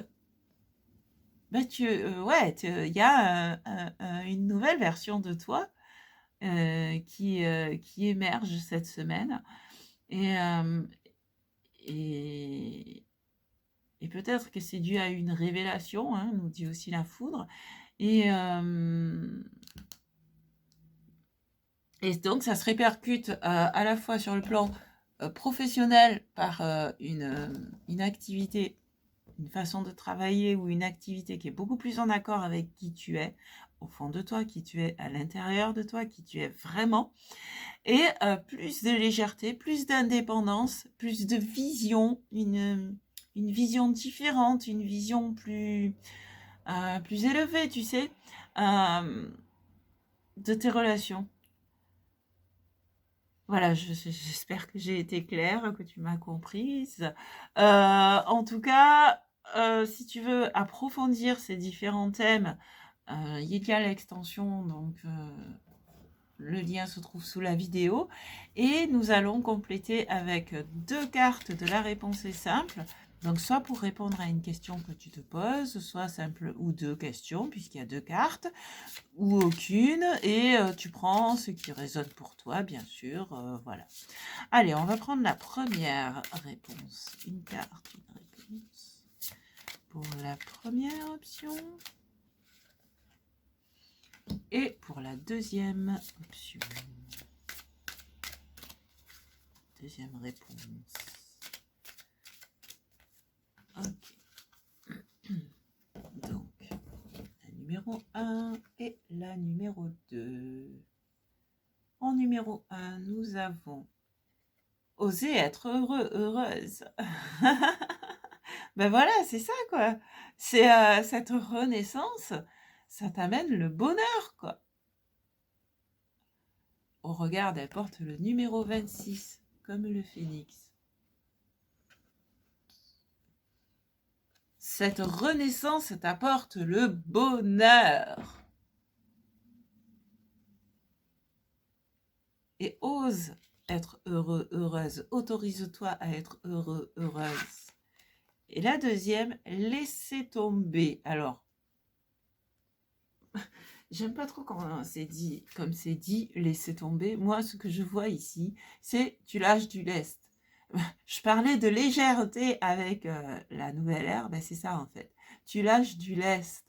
ben ouais, il y a une nouvelle version de toi qui émerge cette semaine. Et, et, et peut-être que c'est dû à une révélation, hein, nous dit aussi la foudre. Et donc, ça se répercute à la fois sur le plan professionnel par une activité, une façon de travailler ou une activité qui est beaucoup plus en accord avec qui tu es, au fond de toi, qui tu es à l'intérieur de toi, qui tu es vraiment. Et plus de légèreté, plus d'indépendance, plus de vision, une vision différente, une vision plus élevée, tu sais, de tes relations. Voilà, j'espère que j'ai été claire, que tu m'as comprise. En tout cas, si tu veux approfondir ces différents thèmes, il y a l'extension, donc le lien se trouve sous la vidéo. Et nous allons compléter avec 2 cartes de la réponse est simple. Donc, soit pour répondre à une question que tu te poses, soit simple ou 2 questions, puisqu'il y a 2 cartes, ou aucune. Et tu prends ce qui résonne pour toi, bien sûr. Voilà. Allez, on va prendre la première réponse. Une carte, une réponse. Pour la première option. Et pour la deuxième option. Deuxième réponse. Ok. Donc, la numéro 1 et la numéro 2. En numéro 1, nous avons oser être heureux, heureuse. Ben voilà, c'est ça, quoi. C'est cette renaissance, ça t'amène le bonheur, quoi. Oh, regarde, elle porte le numéro 26, comme le phénix. Cette renaissance t'apporte le bonheur. Et ose être heureux, heureuse. Autorise-toi à être heureux, heureuse. Et la deuxième, laisser tomber. Alors, j'aime pas trop quand c'est dit, comme c'est dit, laisser tomber. Moi, ce que je vois ici, c'est tu lâches du lest. Je parlais de légèreté avec la nouvelle ère, ben c'est ça en fait. Tu lâches du lest.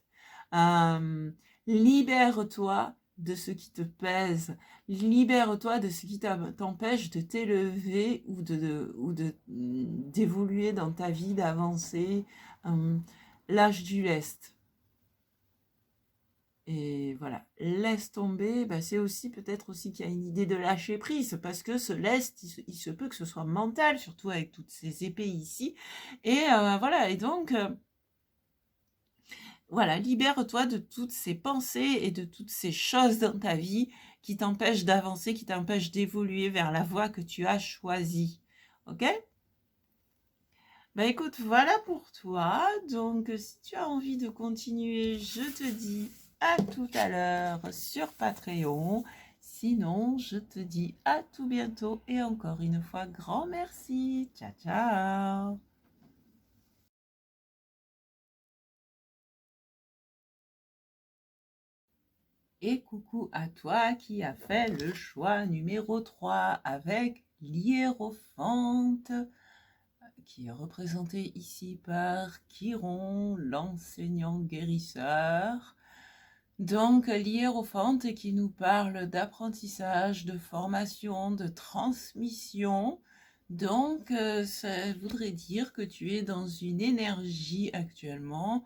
Libère-toi de ce qui te pèse. Libère-toi de ce qui t'empêche de t'élever ou d'évoluer dans ta vie, d'avancer. Lâche du lest. Et et voilà, laisse tomber, bah, c'est aussi peut-être aussi qu'il y a une idée de lâcher prise, parce que ce lest, il se peut que ce soit mental, surtout avec toutes ces épées ici. Et voilà, et donc, voilà, libère-toi de toutes ces pensées et de toutes ces choses dans ta vie qui t'empêchent d'avancer, qui t'empêchent d'évoluer vers la voie que tu as choisie. Ok? Bah écoute, voilà pour toi. Donc, si tu as envie de continuer, je te dis à tout à l'heure sur Patreon. Sinon, je te dis à tout bientôt et encore une fois, grand merci. Ciao, ciao. Et coucou à toi qui a fait le choix numéro 3 avec l'hiérophante, qui est représenté ici par Chiron, l'enseignant guérisseur. Donc, l'hiérophante qui nous parle d'apprentissage, de formation, de transmission. Donc, ça voudrait dire que tu es dans une énergie actuellement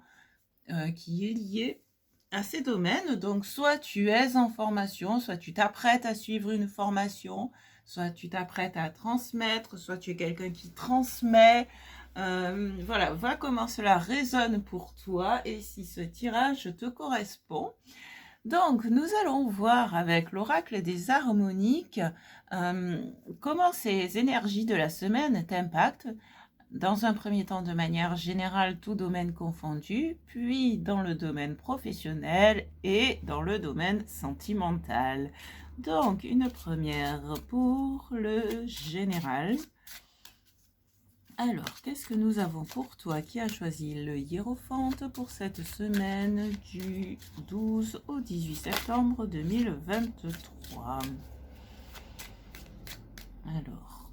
qui est liée à ces domaines. Donc, soit tu es en formation, soit tu t'apprêtes à suivre une formation, soit tu t'apprêtes à transmettre, soit tu es quelqu'un qui transmet. Voilà, vois comment cela résonne pour toi et si ce tirage te correspond. Donc, nous allons voir avec l'oracle des harmoniques comment ces énergies de la semaine t'impactent. Dans un premier temps, de manière générale, tout domaine confondu, puis dans le domaine professionnel et dans le domaine sentimental. Donc, une première pour le général. Alors, qu'est-ce que nous avons pour toi qui a choisi le hiérophante pour cette semaine du 12 au 18 septembre 2023? Alors,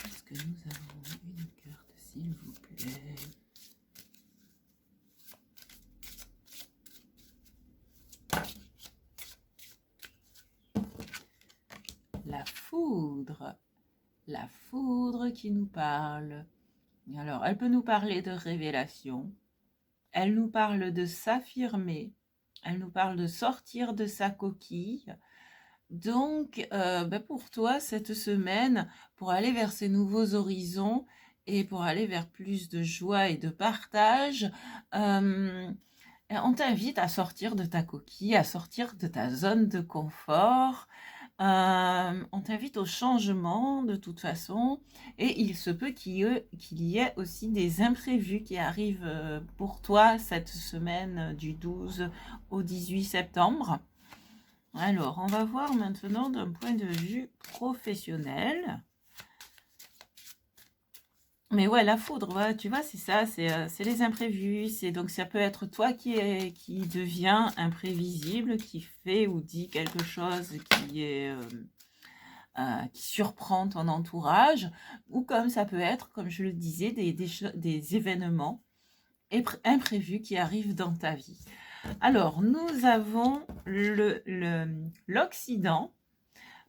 est-ce que nous avons une carte, s'il vous plaît? La foudre. La foudre qui nous parle. Alors, elle peut nous parler de révélation. Elle nous parle de s'affirmer. Elle nous parle de sortir de sa coquille. Donc, pour toi, cette semaine, pour aller vers ces nouveaux horizons et pour aller vers plus de joie et de partage, on t'invite à sortir de ta coquille, à sortir de ta zone de confort. On t'invite au changement de toute façon et il se peut qu'il y ait aussi des imprévus qui arrivent pour toi cette semaine du 12 au 18 septembre. Alors, on va voir maintenant d'un point de vue professionnel. Mais ouais, la foudre, ouais, tu vois, c'est ça, c'est les imprévus. Donc, ça peut être toi qui devient imprévisible, qui fait ou dit quelque chose qui surprend ton entourage, ou comme ça peut être, comme je le disais, des événements imprévus qui arrivent dans ta vie. Alors, nous avons l'Occident.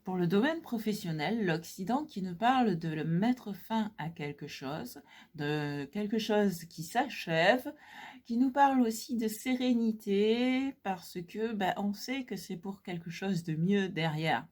Pour le domaine professionnel, l'Occident qui nous parle de mettre fin à quelque chose, de quelque chose qui s'achève, qui nous parle aussi de sérénité, parce que on sait que c'est pour quelque chose de mieux derrière.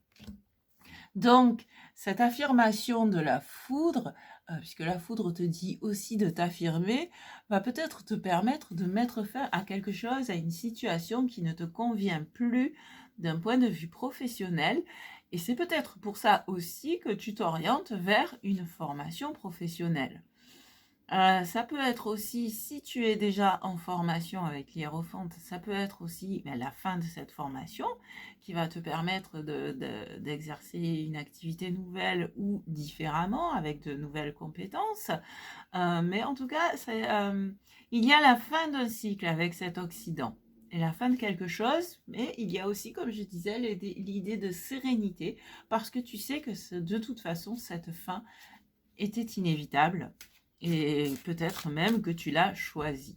Donc, cette affirmation de la foudre, puisque la foudre te dit aussi de t'affirmer, va peut-être te permettre de mettre fin à quelque chose, à une situation qui ne te convient plus d'un point de vue professionnel. Et c'est peut-être pour ça aussi que tu t'orientes vers une formation professionnelle. Ça peut être aussi, si tu es déjà en formation avec l'hiérophante, ça peut être aussi la fin de cette formation qui va te permettre d'exercer une activité nouvelle ou différemment avec de nouvelles compétences. Mais en tout cas, il y a la fin d'un cycle avec cet Occident et la fin de quelque chose, mais il y a aussi, comme je disais, l'idée de sérénité parce que tu sais que de toute façon, cette fin était inévitable. Et peut-être même que tu l'as choisi.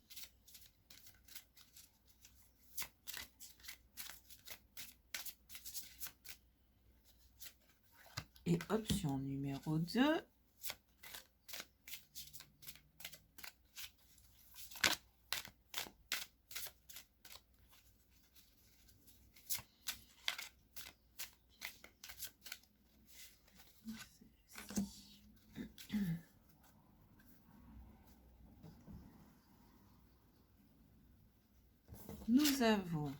Option numéro 2. Nous avons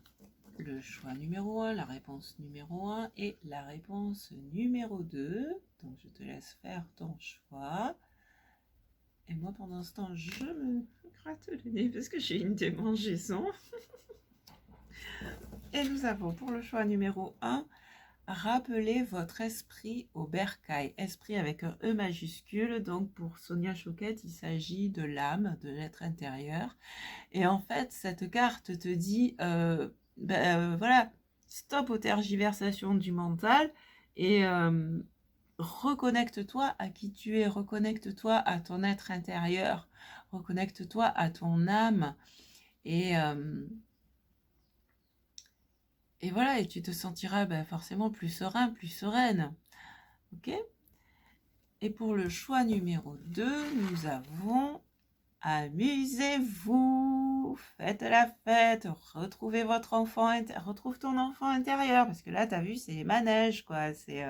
le choix numéro 1, la réponse numéro 1 et la réponse numéro 2. Donc, je te laisse faire ton choix. Et moi, pendant ce temps, je me gratte le nez parce que j'ai une démangeaison. Et nous avons pour le choix numéro 1, rappelez votre esprit au bercail. Esprit avec un E majuscule. Donc, pour Sonia Choquette, il s'agit de l'âme, de l'être intérieur. Et en fait, cette carte te dit, voilà, stop aux tergiversations du mental et reconnecte-toi à qui tu es, reconnecte-toi à ton être intérieur, reconnecte-toi à ton âme et voilà, et tu te sentiras forcément plus serein, plus sereine. Ok ? Et pour le choix numéro 2, nous avons amusez-vous, faites la fête, retrouvez votre enfant, retrouve ton enfant intérieur, parce que là, tu as vu, c'est les manèges, quoi. C'est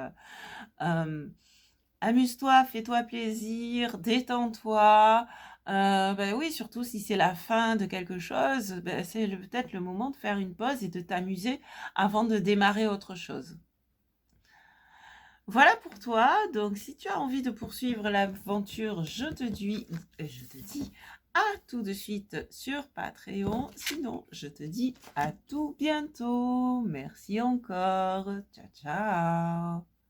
amuse-toi, fais-toi plaisir, détends-toi. Oui, surtout si c'est la fin de quelque chose, c'est peut-être le moment de faire une pause et de t'amuser avant de démarrer autre chose. Voilà pour toi. Donc, si tu as envie de poursuivre l'aventure, je te dis à tout de suite sur Patreon. Sinon, je te dis à tout bientôt. Merci encore. Ciao, ciao.